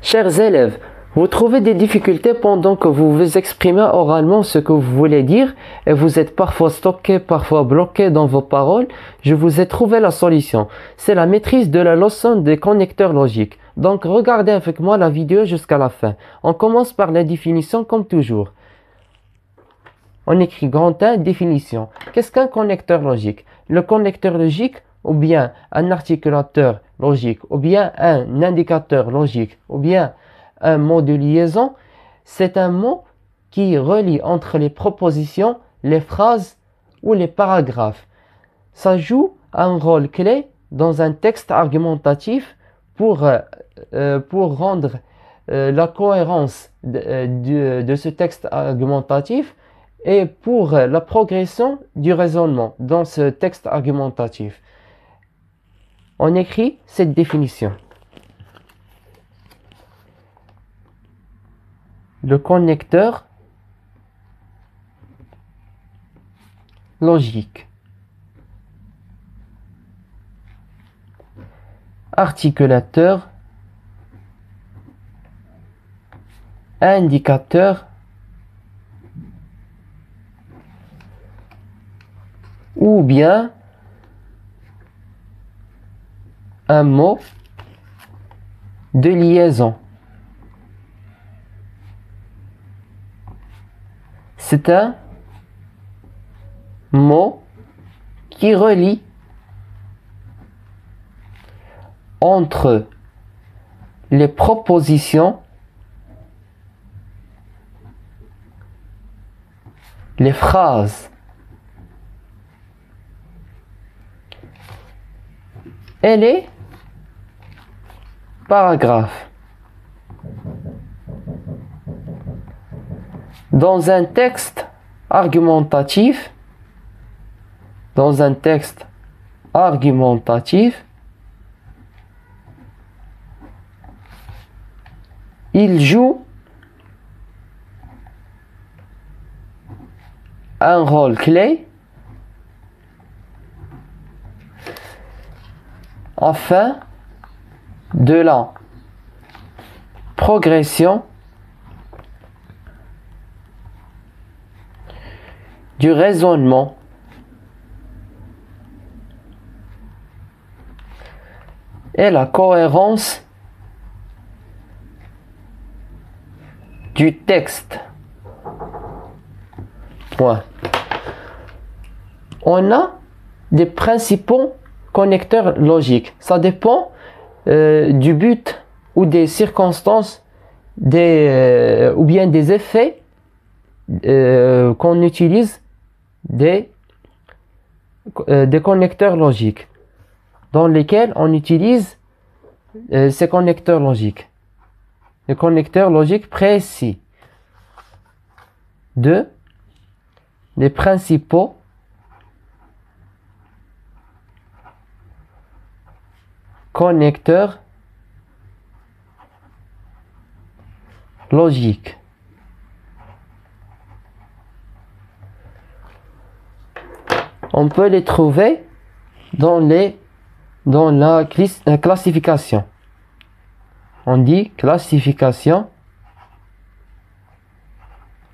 Chers élèves, vous trouvez des difficultés pendant que vous vous exprimez oralement ce que vous voulez dire et vous êtes parfois stocké, parfois bloqué dans vos paroles. Je vous ai trouvé la solution. C'est la maîtrise de la leçon des connecteurs logiques. Donc regardez avec moi la vidéo jusqu'à la fin. On commence par la définition comme toujours. On écrit grand 1, définition. Qu'est-ce qu'un connecteur logique? Le connecteur logique, ou bien un articulateur logique, ou bien un indicateur logique, ou bien un mot de liaison, c'est un mot qui relie entre les propositions, les phrases ou les paragraphes. Ça joue un rôle clé dans un texte argumentatif pour rendre la cohérence de ce texte argumentatif et pour la progression du raisonnement dans ce texte argumentatif. On écrit cette définition. Le connecteur logique. Articulateur, indicateur ou bien un mot de liaison. C'est un mot qui relie entre les propositions, les phrases et les paragraphes. Dans un texte argumentatif, il joue un rôle clé afin de la progression du raisonnement et la cohérence du texte. Point. On a des principaux connecteurs logiques. Ça dépend du but ou des circonstances ou bien des effets qu'on utilise des connecteurs logiques dans lesquels on utilise ces connecteurs logiques. Les connecteurs logiques précis. Les principaux connecteurs logiques. On peut les trouver dans la classification. On dit classification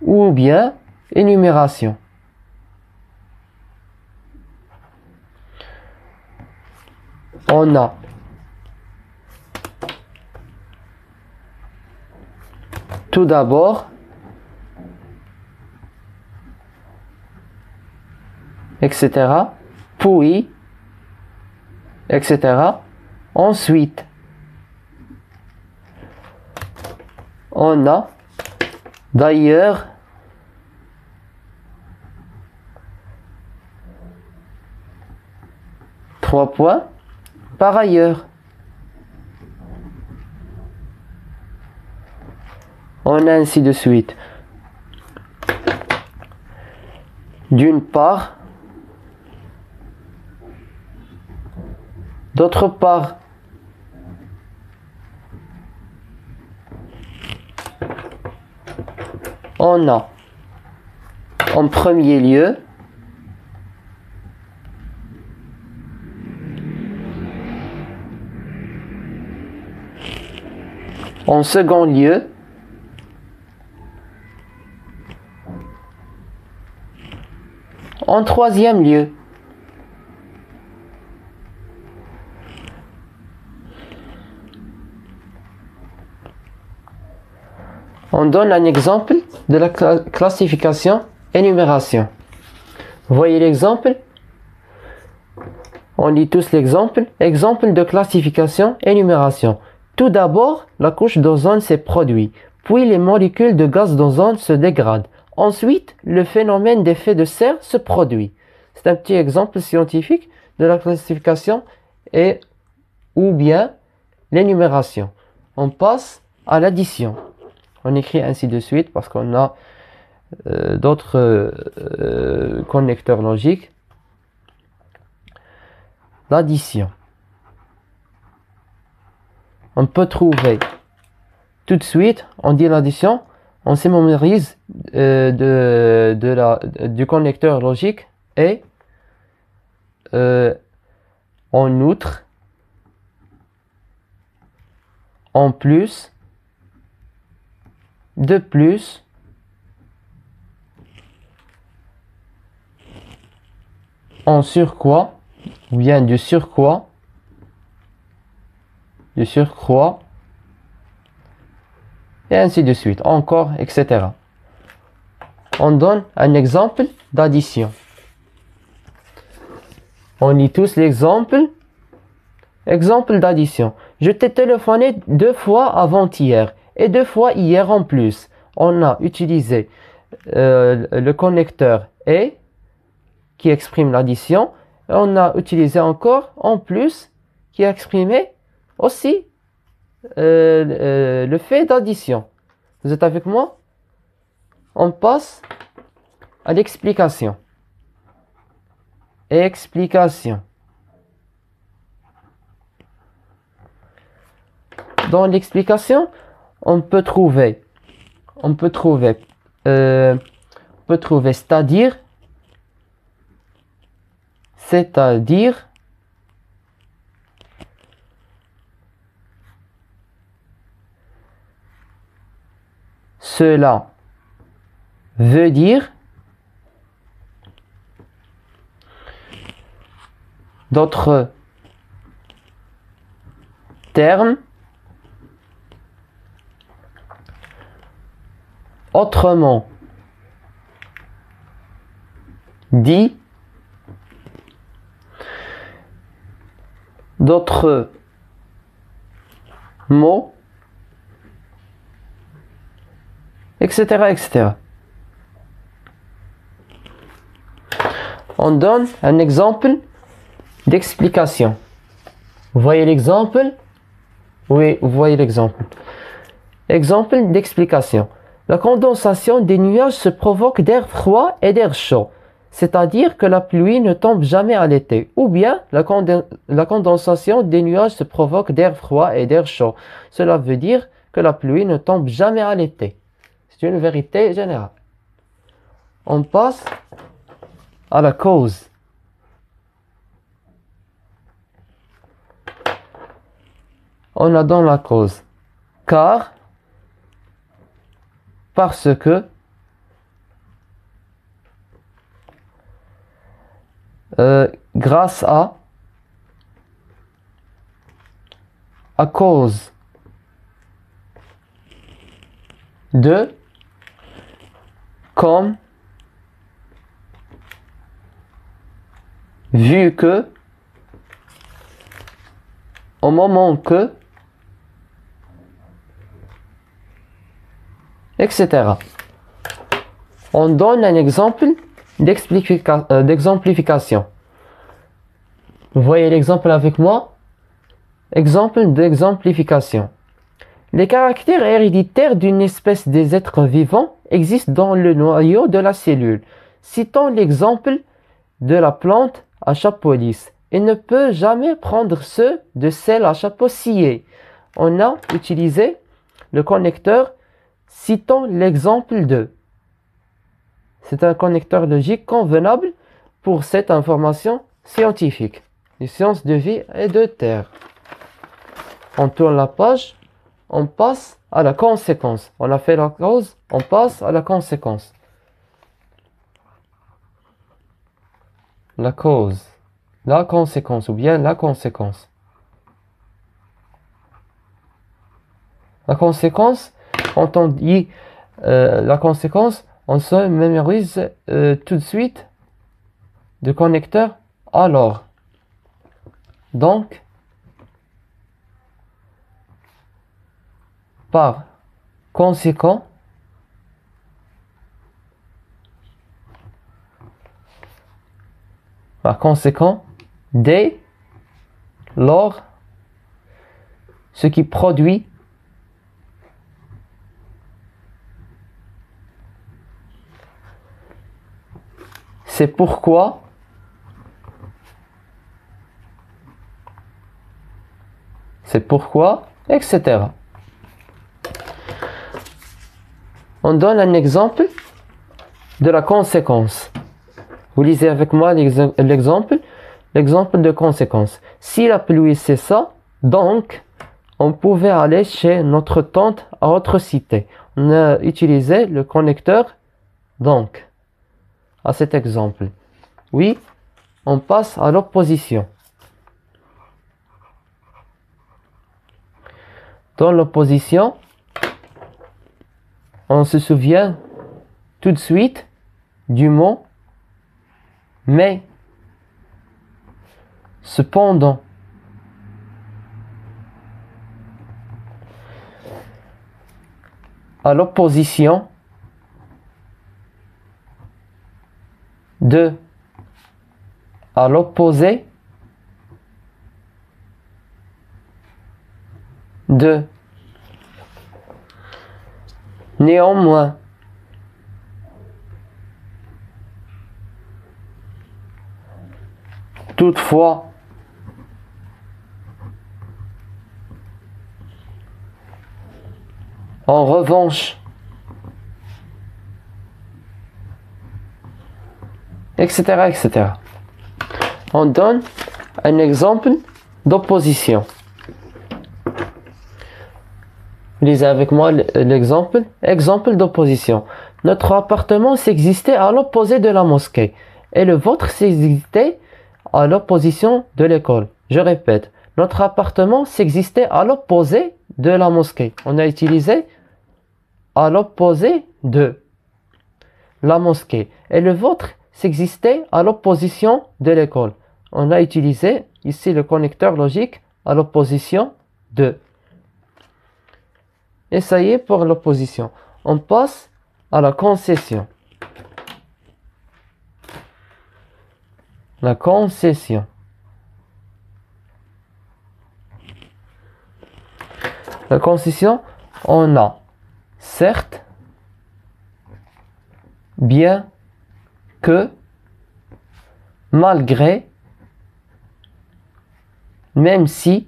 ou bien énumération. On a tout d'abord etc. puis etc. Ensuite on a d'ailleurs trois points par ailleurs. On a ainsi de suite. D'une part, d'autre part, on a en premier lieu En second lieu, en troisième lieu, on donne un exemple de la classification énumération. Voyez l'exemple. On lit tous l'exemple. Exemple de classification énumération. Tout d'abord, la couche d'ozone s'est produite, puis les molécules de gaz d'ozone se dégradent. Ensuite, le phénomène d'effet de serre se produit. C'est un petit exemple scientifique de la classification et ou bien l'énumération. On passe à l'addition. On écrit ainsi de suite parce qu'on a d'autres connecteurs logiques. L'addition. On peut trouver tout de suite, on dit l'addition, on se mémorise du connecteur logique et en outre, en plus, de plus, en surcroît, ou bien du surcroît, et ainsi de suite, encore, etc. On donne un exemple d'addition. On lit tous l'exemple. Exemple d'addition. Je t'ai téléphoné 2 fois avant-hier et 2 fois hier en plus. On a utilisé le connecteur et qui exprime l'addition. On a utilisé encore en plus qui a exprimé aussi le fait d'addition. Vous êtes avec moi? On passe à l'explication. Explication. Dans l'explication, on peut trouver c'est-à-dire, cela veut dire, d'autres termes, autrement dit, d'autres mots, etc., etc. On donne un exemple d'explication. Vous voyez l'exemple? Oui, vous voyez l'exemple. Exemple d'explication. La condensation des nuages se provoque d'air froid et d'air chaud. C'est-à-dire que la pluie ne tombe jamais à l'été. Ou bien, la condensation des nuages se provoque d'air froid et d'air chaud. Cela veut dire que la pluie ne tombe jamais à l'été. C'est une vérité générale. On passe à la cause. On a dans la cause. Car, parce que, grâce à cause de, comme, vu que, au moment que, etc. On donne un exemple d'exemplification. Vous voyez l'exemple avec moi? Exemple d'exemplification. Les caractères héréditaires d'une espèce des êtres vivants existent dans le noyau de la cellule. Citons l'exemple de la plante à chapeau lisse. Il ne peut jamais prendre ceux de celle à chapeau scié. On a utilisé le connecteur. Citons l'exemple de. C'est un connecteur logique convenable pour cette information scientifique. Les sciences de vie et de terre. On tourne la page. On passe à la conséquence. On a fait la cause, on passe à la conséquence. La cause, la conséquence ou bien la conséquence. La conséquence, quand on dit la conséquence, on se mémorise tout de suite de connecteur alors. Donc, par conséquent, dès lors, ce qui produit c'est pourquoi etc. On donne un exemple de la conséquence. Vous lisez avec moi l'exemple de conséquence. Si la pluie cessa, donc on pouvait aller chez notre tante à autre cité. On a utilisé le connecteur donc à cet exemple. Oui, on passe à l'opposition. Dans l'opposition, on se souvient tout de suite du mot mais. Cependant, à l'opposition de, à l'opposé de, néanmoins, toutefois, en revanche, etc., etc. On donne un exemple d'opposition. Lisez avec moi l'exemple. Exemple d'opposition. Notre appartement s'existait à l'opposé de la mosquée et le vôtre s'existait à l'opposition de l'école. Je répète, notre appartement s'existait à l'opposé de la mosquée. On a utilisé à l'opposé de la mosquée. Et le vôtre s'existait à l'opposition de l'école. On a utilisé ici le connecteur logique à l'opposition de. Et ça y est pour l'opposition. On passe à la concession. La concession. La concession, on a certes, bien que, malgré, même si,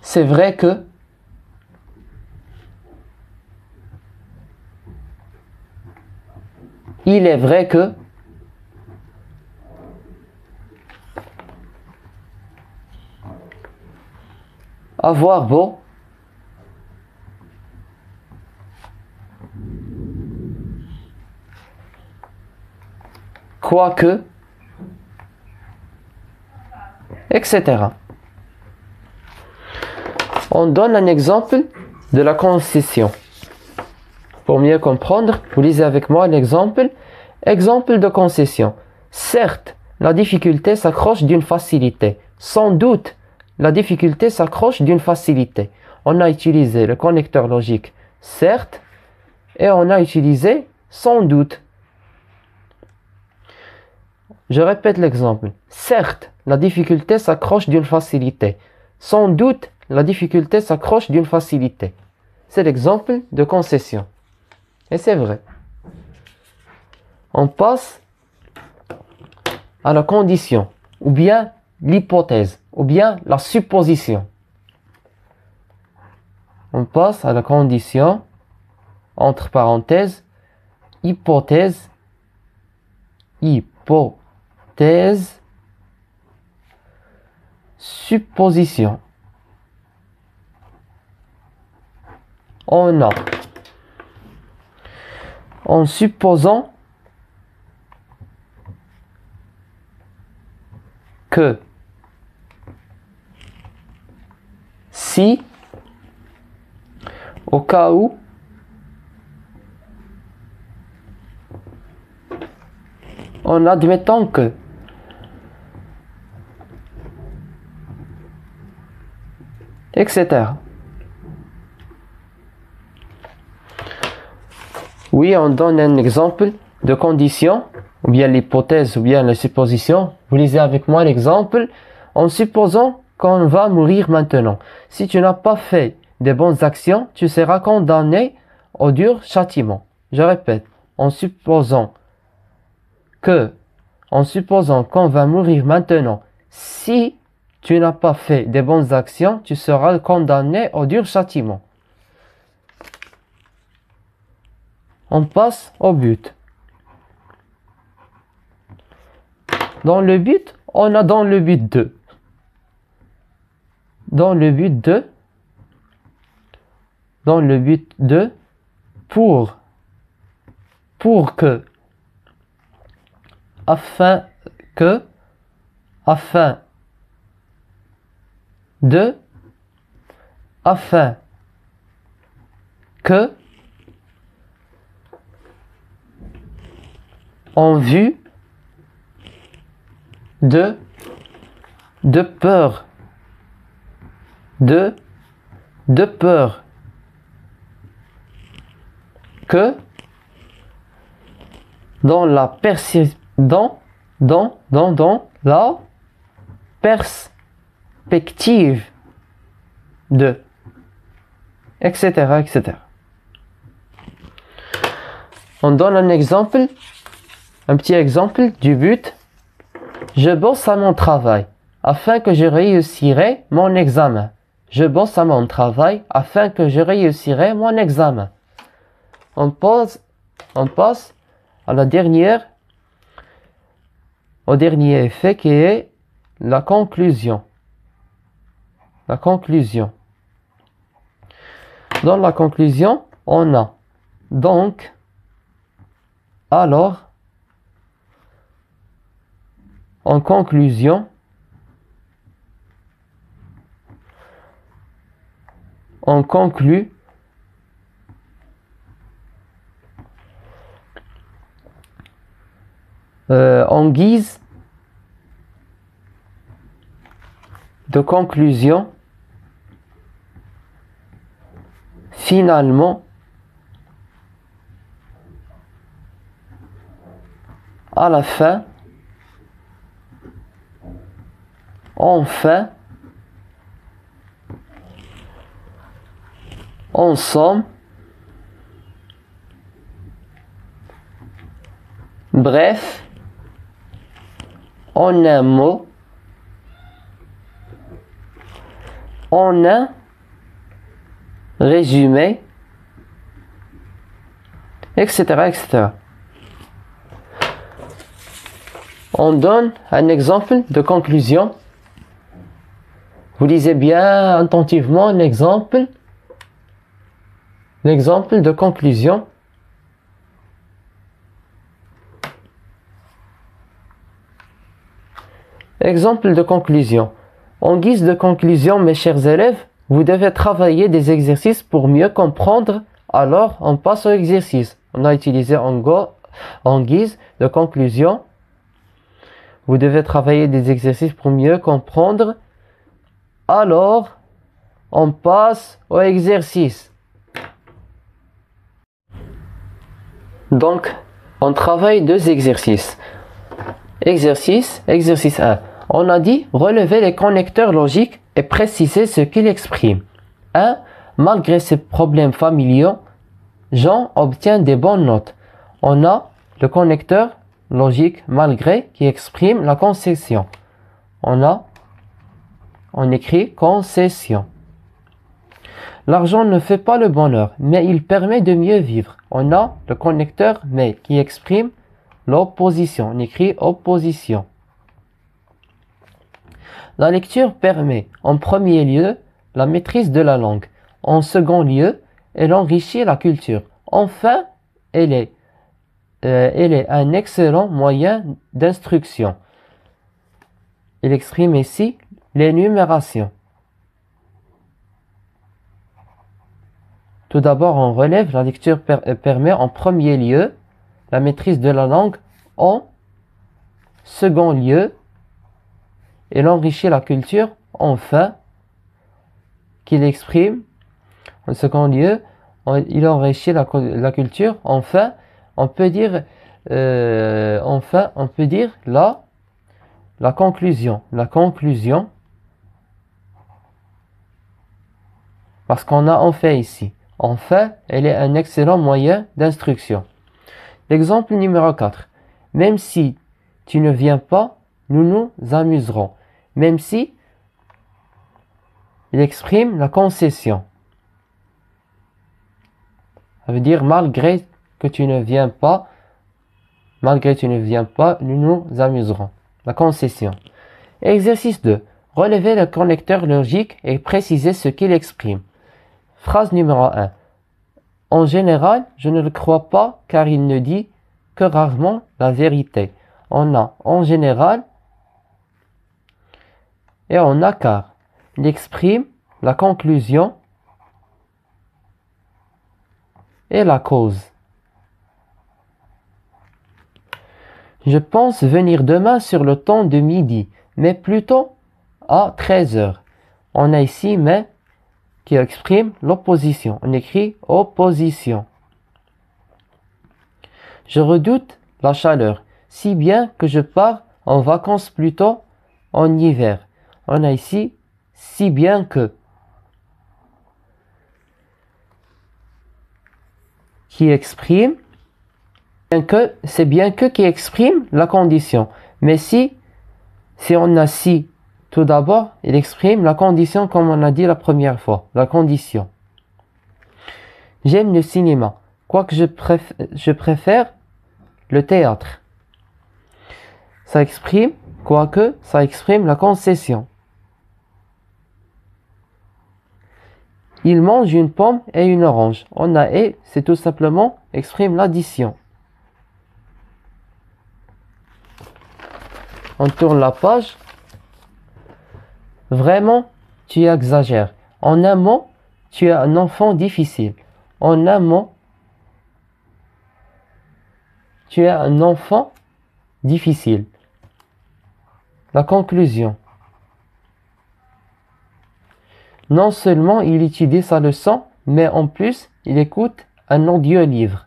c'est vrai que, il est vrai que, avoir beau, quoique, etc. On donne un exemple de la concession. Pour mieux comprendre, vous lisez avec moi l'exemple. Exemple de concession. Certes, la difficulté s'accroche d'une facilité. Sans doute, la difficulté s'accroche d'une facilité. On a utilisé le connecteur logique certes et on a utilisé sans doute. Je répète l'exemple. Certes, la difficulté s'accroche d'une facilité. Sans doute, la difficulté s'accroche d'une facilité. C'est l'exemple de concession. Et c'est vrai. On passe à la condition, ou bien l'hypothèse, ou bien la supposition. On passe à la condition, entre parenthèses, hypothèse, supposition. on a, en supposant que si, au cas où, en admettant que, etc. Oui, on donne un exemple de condition, ou bien l'hypothèse, ou bien la supposition. Vous lisez avec moi l'exemple, en supposant qu'on va mourir maintenant. Si tu n'as pas fait de bonnes actions, tu seras condamné au dur châtiment. Je répète, en supposant qu'on va mourir maintenant, si tu n'as pas fait de bonnes actions, tu seras condamné au dur châtiment. On passe au but. Dans le but, on a dans le but 2. Dans le but 2, pour que, afin que, en vue de peur, que dans la perspective de, etc., etc. On donne un exemple, un petit exemple du but. Je bosse à mon travail afin que je réussirai mon examen. Je bosse à mon travail afin que je réussirai mon examen. On passe à la dernière, au dernier effet qui est la conclusion. La conclusion. Dans la conclusion, on a donc, alors, en conclusion, on conclut en guise de conclusion, finalement, à la fin, enfin, en somme, bref, en un mot, en un résumé, etc., etc. On donne un exemple de conclusion. Vous lisez bien attentivement l'exemple de conclusion. Exemple de conclusion. En guise de conclusion, mes chers élèves, vous devez travailler des exercices pour mieux comprendre. Alors, on passe au exercice. On a utilisé en guise de conclusion. Vous devez travailler des exercices pour mieux comprendre. Alors, on passe au exercice. Donc, on travaille deux exercices. Exercice 1. On a dit relever les connecteurs logiques et préciser ce qu'ils expriment. 1. Malgré ces problèmes familiaux, Jean obtient des bonnes notes. On a le connecteur logique malgré qui exprime la concession. On écrit concession. L'argent ne fait pas le bonheur, mais il permet de mieux vivre. On a le connecteur mais qui exprime l'opposition. On écrit opposition. La lecture permet en premier lieu la maîtrise de la langue. En second lieu, elle enrichit la culture. Enfin, elle est un excellent moyen d'instruction. Il exprime ici l'énumération. Tout d'abord, on relève, la lecture permet en premier lieu la maîtrise de la langue. En second lieu, elle enrichit la culture. Enfin, qu'il exprime. En second lieu, il enrichit la culture. Enfin, on peut dire, la conclusion. La conclusion, parce qu'on a en fait ici. Enfin, elle est un excellent moyen d'instruction. L'exemple numéro 4. Même si tu ne viens pas, nous nous amuserons. Même si, il exprime la concession. Ça veut dire malgré que tu ne viens pas, nous nous amuserons. La concession. Exercice 2. Relevez le connecteur logique et précisez ce qu'il exprime. Phrase numéro 1. En général, je ne le crois pas car il ne dit que rarement la vérité. On a en général et on a car. Il exprime la conclusion et la cause. Je pense venir demain sur le temps de midi, mais plutôt à 13 heures. On a ici mais qui exprime l'opposition. On écrit opposition. Je redoute la chaleur, si bien que je pars en vacances plutôt en hiver. On a ici si bien que qui exprime c'est bien que qui exprime la condition. Mais si on a si tout d'abord, il exprime la condition comme on a dit la première fois, la condition. J'aime le cinéma, quoique je préfère le théâtre. Ça exprime, quoique ça exprime la concession. Il mange une pomme et une orange. On a et, c'est tout simplement exprime l'addition. On tourne la page. Vraiment, tu exagères. En un mot, tu es un enfant difficile. En un mot, tu es un enfant difficile. La conclusion. Non seulement il étudie sa leçon, mais en plus, il écoute un audio-livre.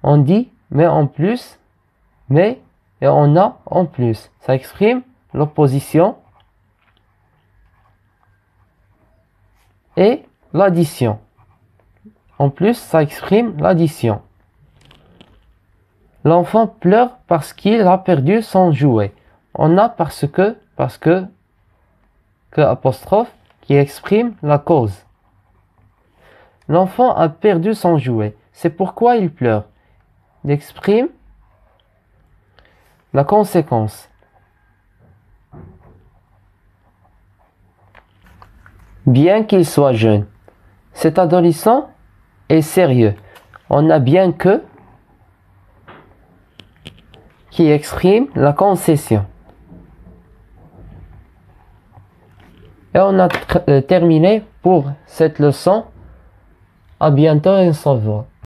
On dit, mais en plus, mais, et on a en plus. Ça exprime l'opposition et l'addition. En plus, ça exprime l'addition. L'enfant pleure parce qu'il a perdu son jouet. On a parce que apostrophe qui exprime la cause. L'enfant a perdu son jouet. C'est pourquoi il pleure. Il exprime la conséquence. Bien qu'il soit jeune, cet adolescent est sérieux. On a bien que qui exprime la concession. Et on a terminé pour cette leçon. À bientôt et on se revoit.